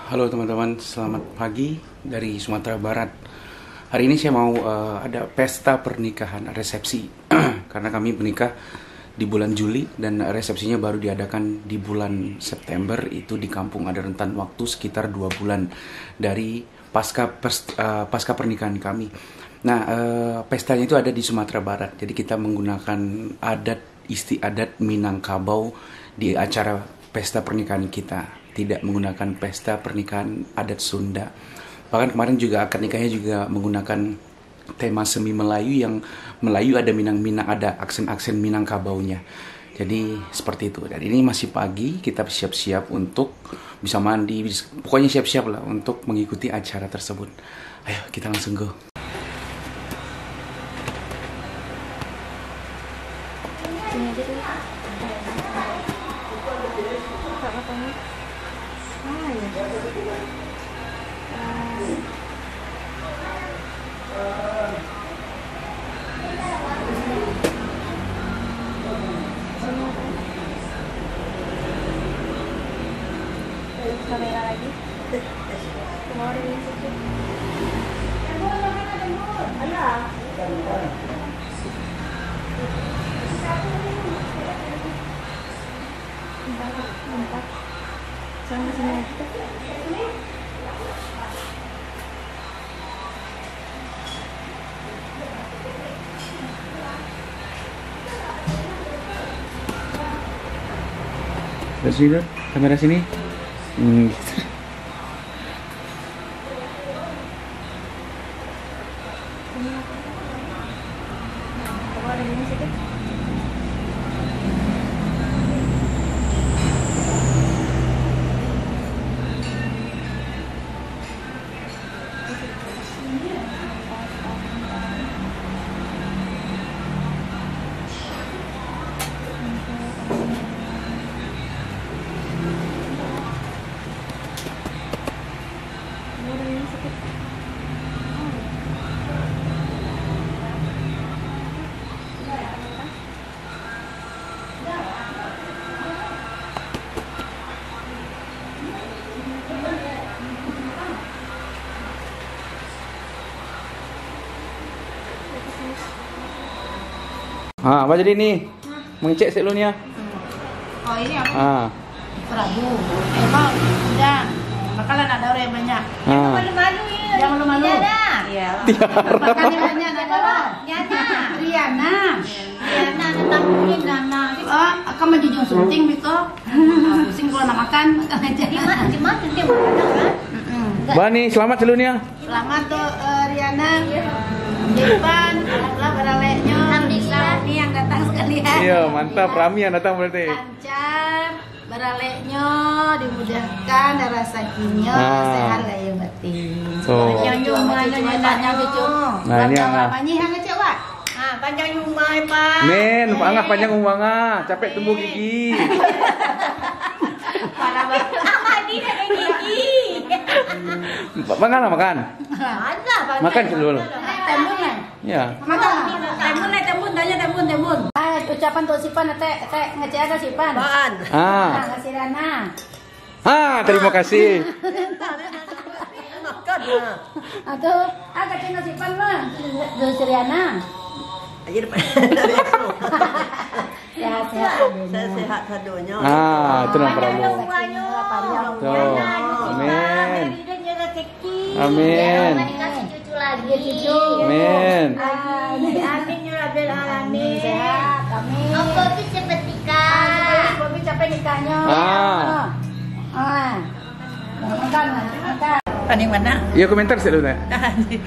Halo teman-teman, selamat pagi dari Sumatera Barat. Hari ini saya mau ada pesta pernikahan, resepsi. Karena kami menikah di bulan Juli dan resepsinya baru diadakan di bulan September. Itu di kampung, ada rentan waktu sekitar 2 bulan dari pasca pernikahan kami. Nah, pestanya itu ada di Sumatera Barat. Jadi kita menggunakan adat istiadat Minangkabau di acara pesta pernikahan kita. Tidak menggunakan pesta pernikahan adat Sunda. Bahkan kemarin juga akad nikahnya juga menggunakan tema semi Melayu, yang Melayu ada Minang-Minang, ada aksen-aksen Minangkabaunya. Jadi seperti itu. Dan ini masih pagi, kita siap-siap untuk bisa mandi, pokoknya siap-siap lah untuk mengikuti acara tersebut. Ayo kita langsung go. Kamera lagi. Kemarin itu. Empat. Sama sini. Sini, kamera sini. Gitu. Apa jadi nih? Mengecek selunya. Oh ini apa? Prabu. Emang udah. Bakalan ada orang yang banyak. Malu-malu ya. Jangan malu-malu. Iya. Bakalan banyak ada orang. Riana. Riana tamuin Nana. Oh, akan menjunjung sunting gitu. Pusing kalau nak makan. Cuma sunting makan. Bani, selamat selunya. Selamat tuh Riana. Depan, alhamdulillah baraleknya. Alhamdulillah nih yang datang sekalian. Iya, mantap. Rami yang datang berarti. Lancar, baraleknya dimudahkan, dan rezekinya sehat lahir batin. Panjang umurnya cucu. Nah, ini yang yang ngecek, Pak. Panjang umur, Pak. Men, Pak Angah panjang umur capek tumbuh gigi. Parah banget. Amadi dah gigi. Makan. Ada, Makan dulu. Tembun lah. Ya. Tembun, tanya tembun. Ucapan untuk Sipan, teh ngecek ada Sipan. Apaan? Kasih Rana. Terima kasih. Makan lah. Atau, kacang Sipan mah. Dari Riana. Aja depan. Sehat. Saya sehat sadonya. Itu nama Prabu. Tuh. Amin. Amin. Dikasih cucu lagi, cucu. Amin. Amin ya Rabbil alamin. Sehat. Amin. Bobi cepet nikah. Bobi capek nikahnya. Makan. Paning mana? Iya, komentar sih lu teh.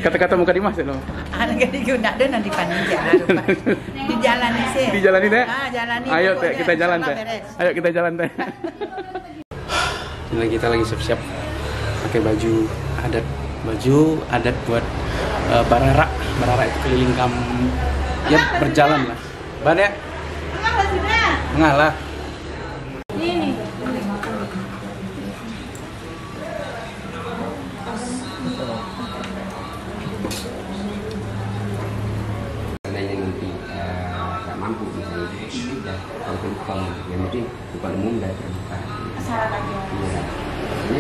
Kata-kata muka Dimas sih lu. Jadi guna deh nanti paning jalan. Di jalan sih. Di jalan ini teh. Jalani. Ayo teh, kita jalan teh. Ayo kita jalan teh. Ini kita lagi siap-siap pakai baju adat buat barara itu keliling kampung. Ya berjalan lah. Ban ya? Ngalah. Ini. yang penting yang penting bukan umum dan terbuka. Syarat aja. Iya. Oke,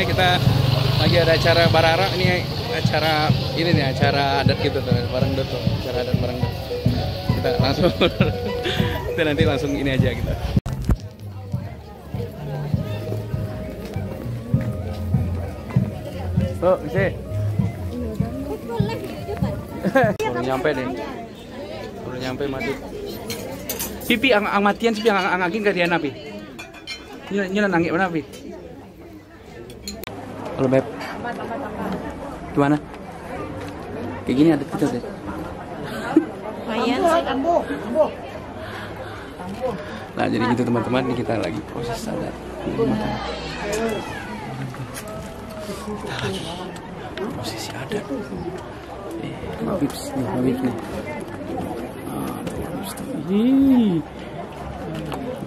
kita lagi ada acara Barara. Ini acara ini nih, acara adat gitu tuh, bareng tuh, acara adat bareng. Kita langsung kita nanti langsung ini aja kita. Oh, sih. Baru nyampe deh. Baru nyampe mati. Pipi ang matian sih ang aging ka diyan napi. Nyo nangis mana pi? Halo Beb. Gimana? Kayak gini ada kita deh. Nah jadi gitu teman-teman, ini kita lagi proses adat. Kita lagi prosesi adat. Mabibs nih, Mabibs nih.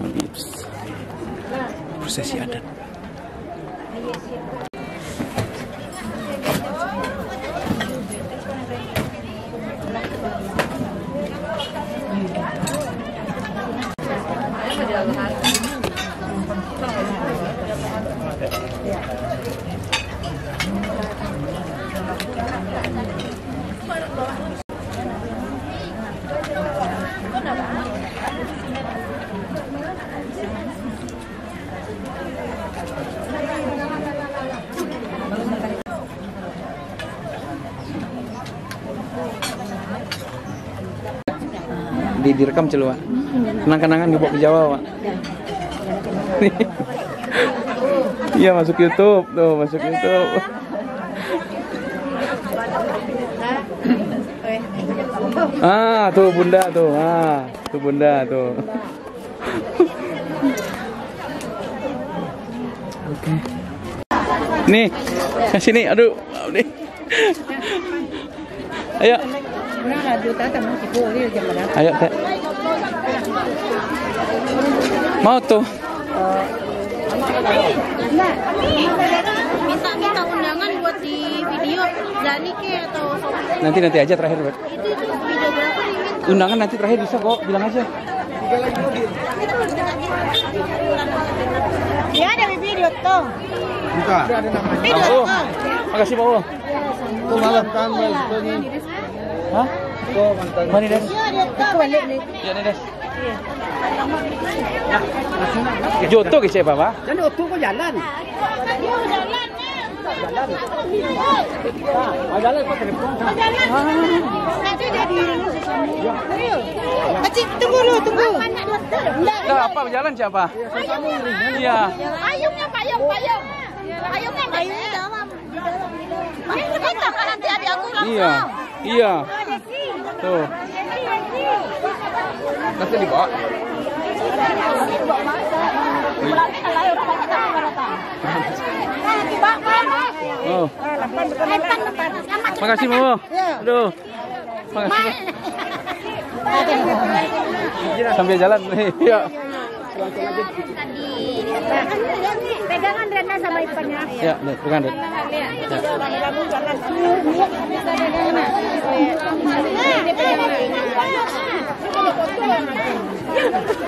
Mabibs. Prosesi adat. Direkam celu, Pak. Kenang-kenangan dibawa ke Jawa, Pak. Iya, masuk YouTube. Tuh, masuk YouTube. Ah, tuh Bunda tuh. Ah, tuh Bunda tuh. Oke. Nih, ke sini. Aduh, nih. Ayo. Ayo, Teh. Mau tuh. Minta undangan buat di video Zani ke atau Nanti aja terakhir, Beb. itu videografer minta. Undangan nanti terakhir bisa kok, bilang aja. Ya ada video tuh. Buka. Oh, makasih Pak. Tuh malam kan ini. Hah? Tuh mantan. Mana Des? Balik nih. Iya nih Des. Joto ke siapa Pak? Jadi waktu kok jalan. Jalan kok telepon. Nanti jadi Acik tunggu dulu, tunggu. Enggak apa jalan siapa? Iya. Payungnya, payung. Payungnya di dalam. Kita kan nanti adik aku langsung. Iya. Tuh. Nanti dibawa. Oh. Makasih Mama. Aduh. Makasih. Sambil jalan nih. Ya. Pegangan Rena sama iparnya. Ya, lihat, pegang deh.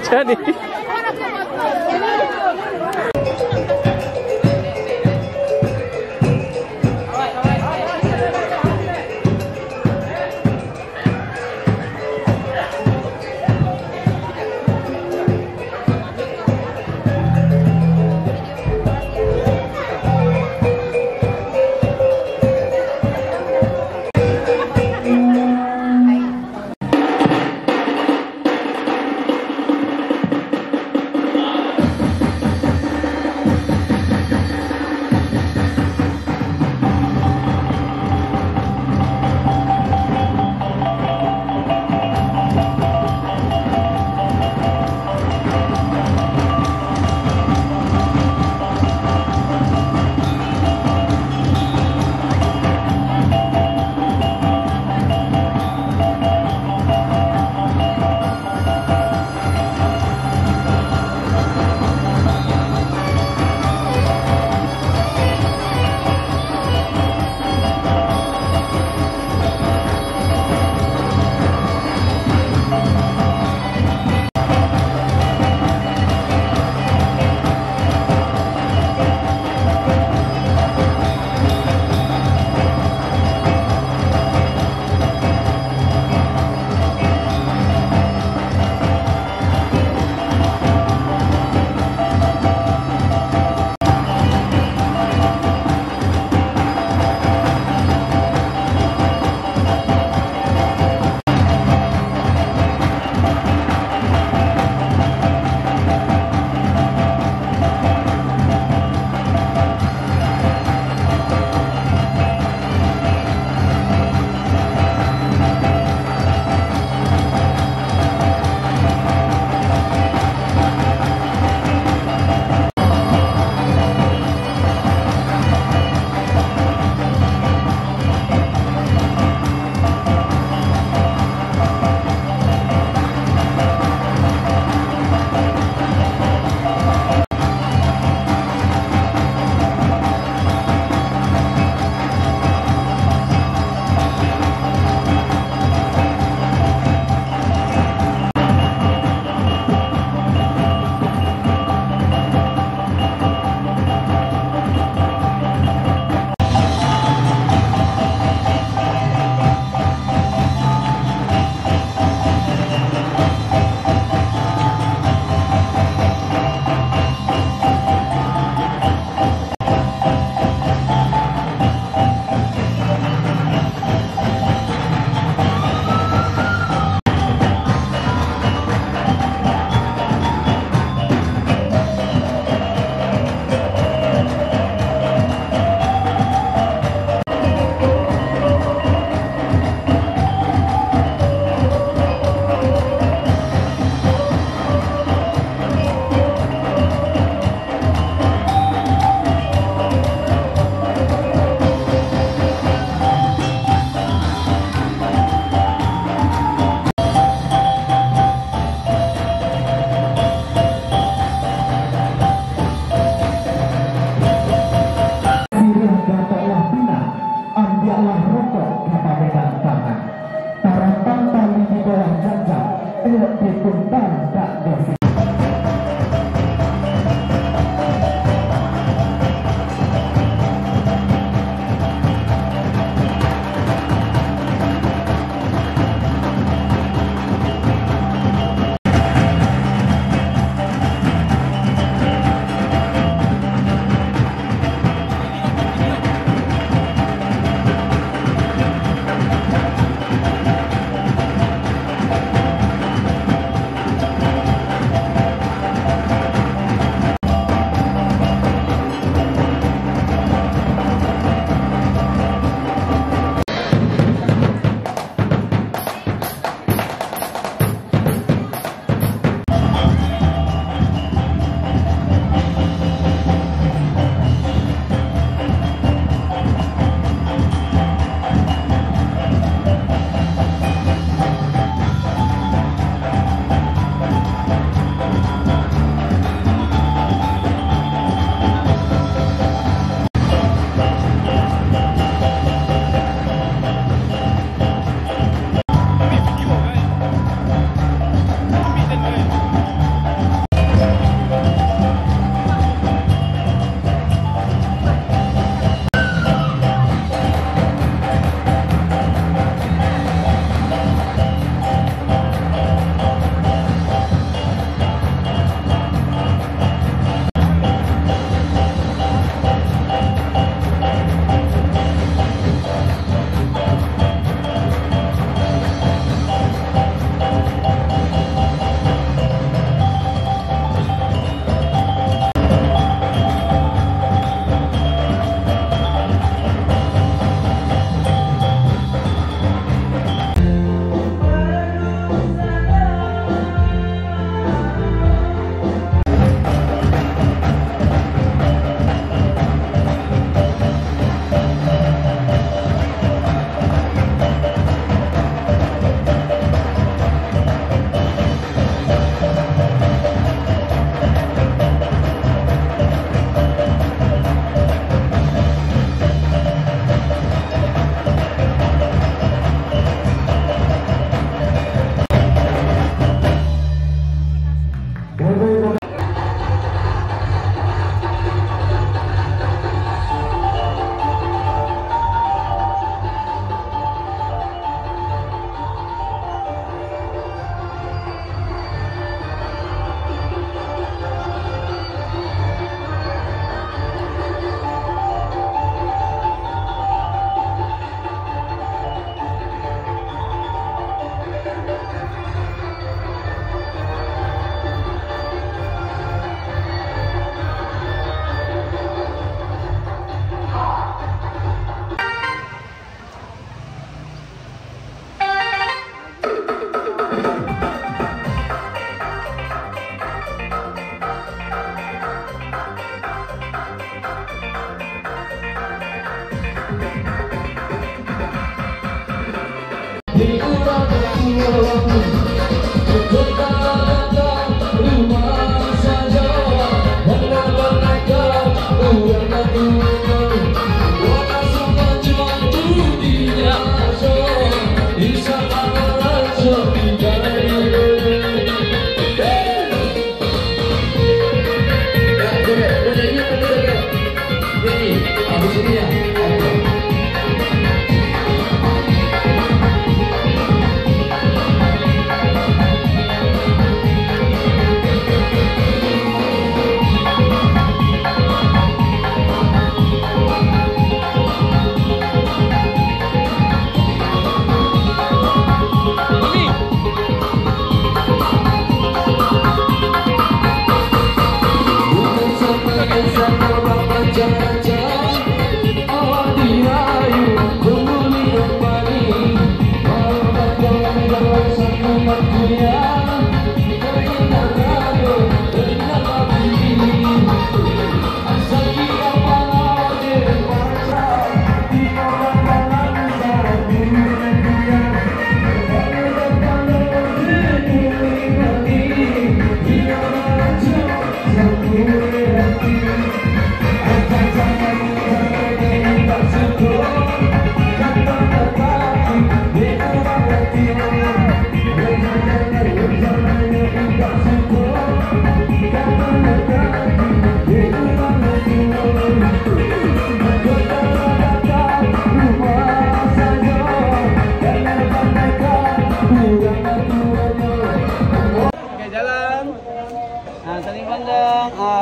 Jadi.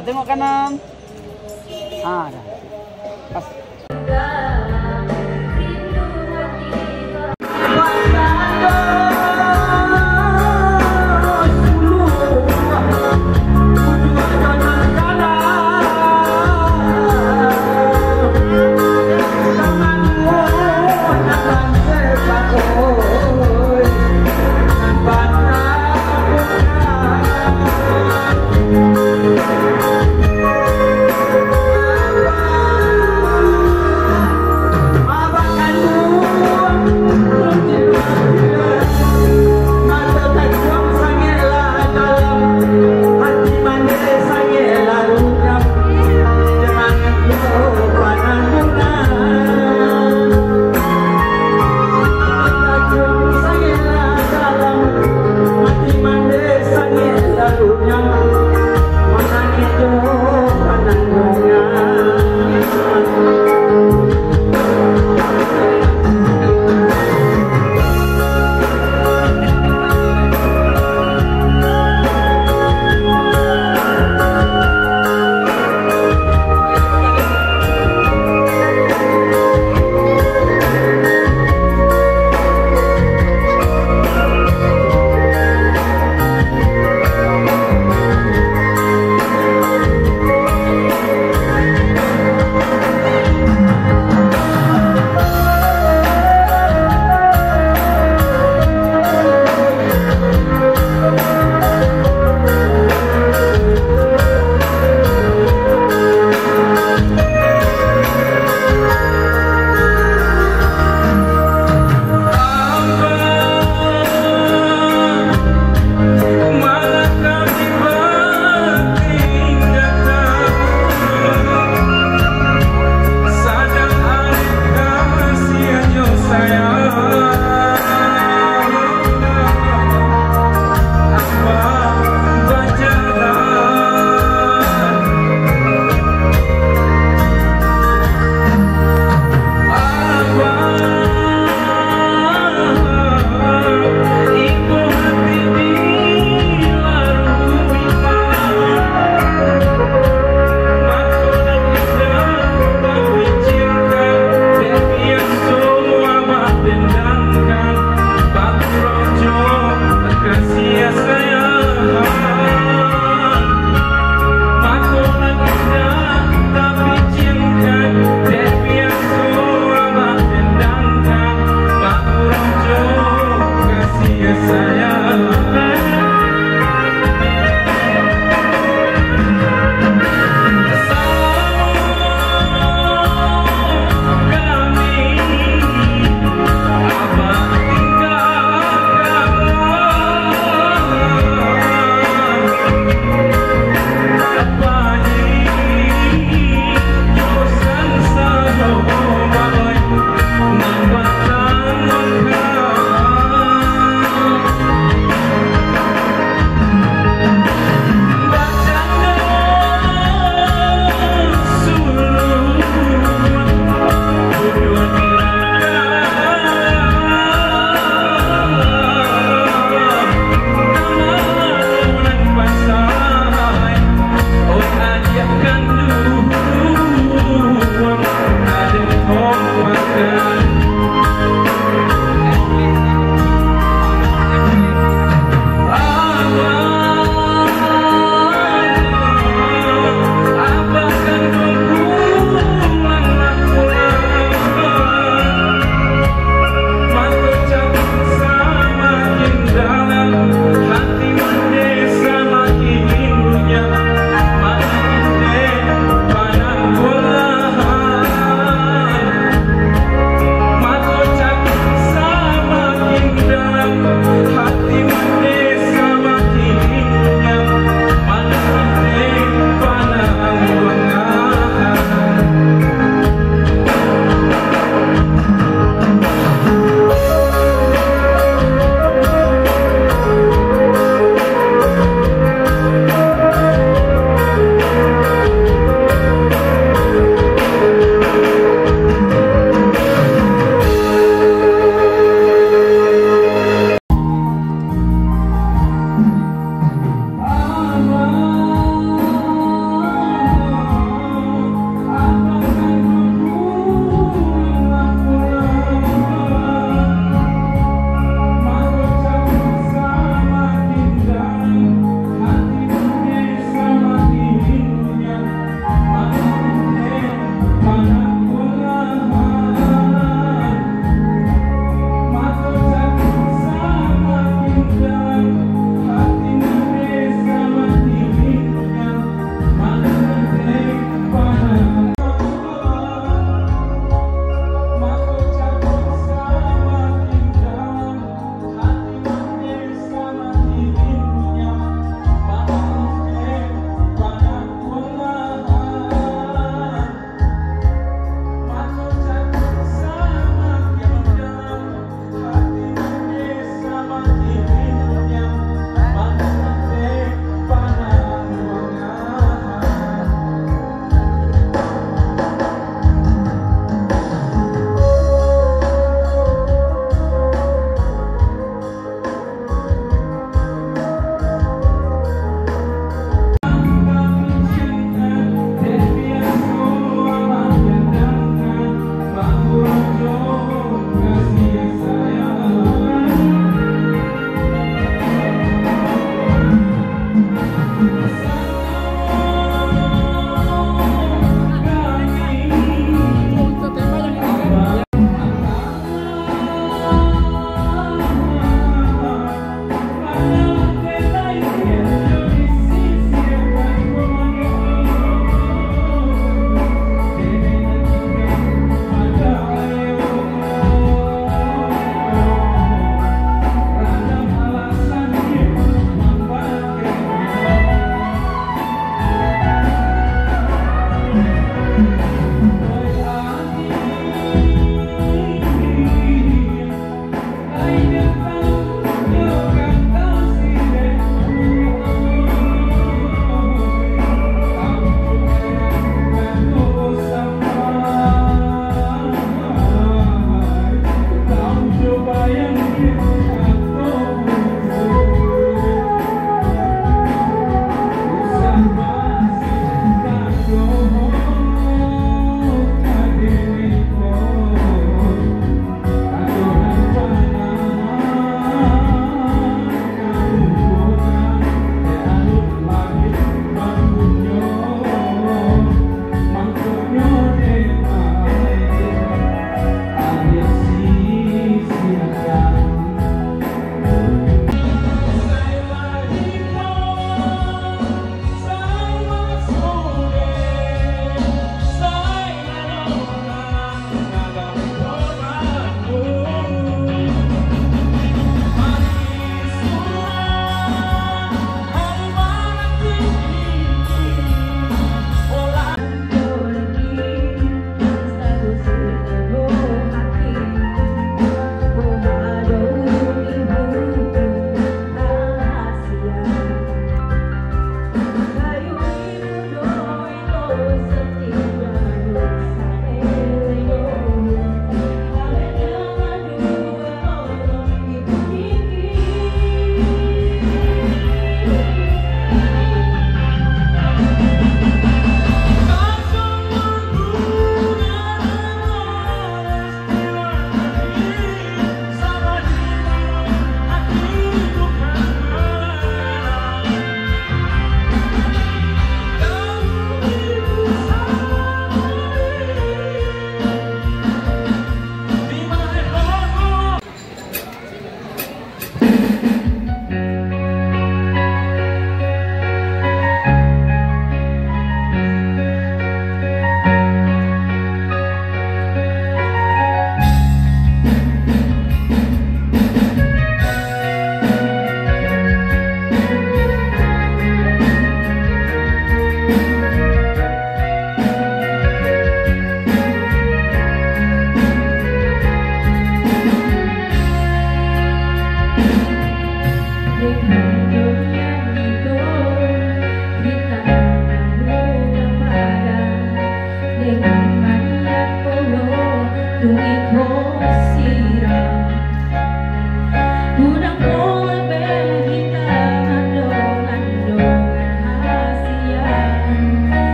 Tengok kanan. Dah. Pas. Bye.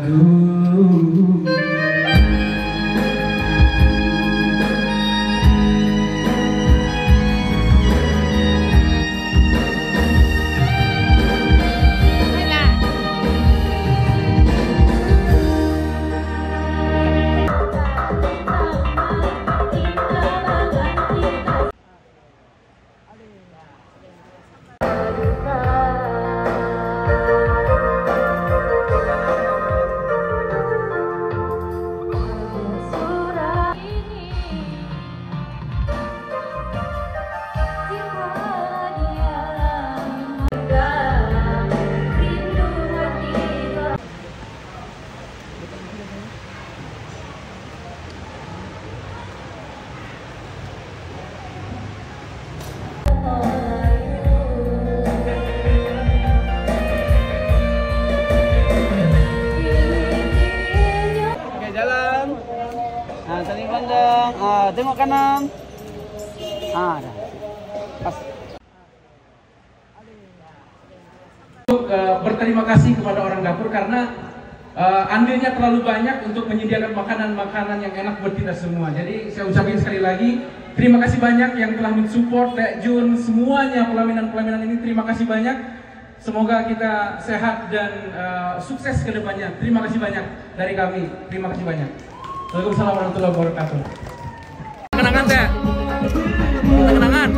lagu. Saling pandang, tengok kanan. Dah. Pas. Untuk berterima kasih kepada orang dapur karena andilnya terlalu banyak untuk menyediakan makanan-makanan yang enak buat kita semua. Jadi saya ucapin sekali lagi, terima kasih banyak yang telah mensupport Dek Jun, semuanya pelaminan-pelaminan ini terima kasih banyak. Semoga kita sehat dan sukses ke depannya. Terima kasih banyak dari kami. Terima kasih banyak. Waalaikumsalam warahmatullahi wabarakatuh. Kenangan teh. Kenangan.